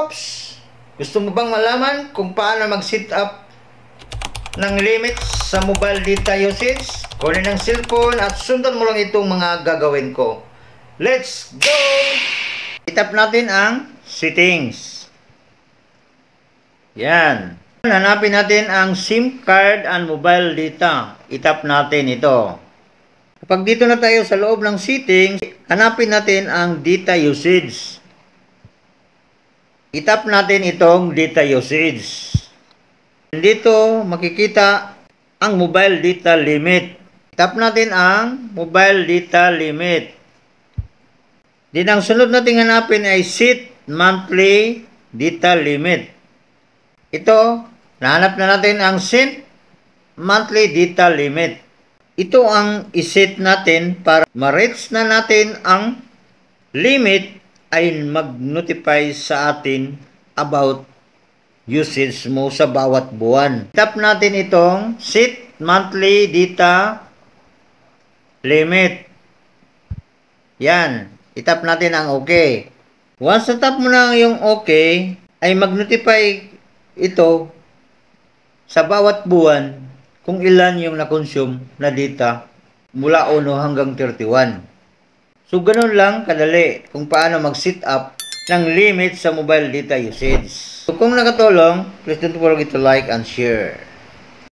Oops! Gusto mo bang malaman kung paano mag-set up ng limits sa mobile data usage? Kunin ang cellphone at sundan mo lang itong mga gagawin ko. Let's go! Itap natin ang settings. Yan. Hanapin natin ang SIM card and mobile data. Itap natin ito. Kapag dito na tayo sa loob ng settings, hanapin natin ang data usage. Itap natin itong data usage. Dito makikita ang mobile data limit. Tap natin ang mobile data limit. Din ang sunod nating hanapin ay set monthly data limit. Ito, nahanap na natin ang set monthly data limit. Ito ang iset natin para ma-reach na natin ang limit ay mag-notify sa atin about usage mo sa bawat buwan. Tap natin itong set monthly data limit. Yan. Itap natin ang OK. Once na tap mo na yung OK, ay mag-notify ito sa bawat buwan kung ilan yung na-consume na data mula 1 hanggang 31. So, ganun lang kadali kung paano mag-set up ng limit sa mobile data usage. So, kung nakatulong, please don't forget to like and share.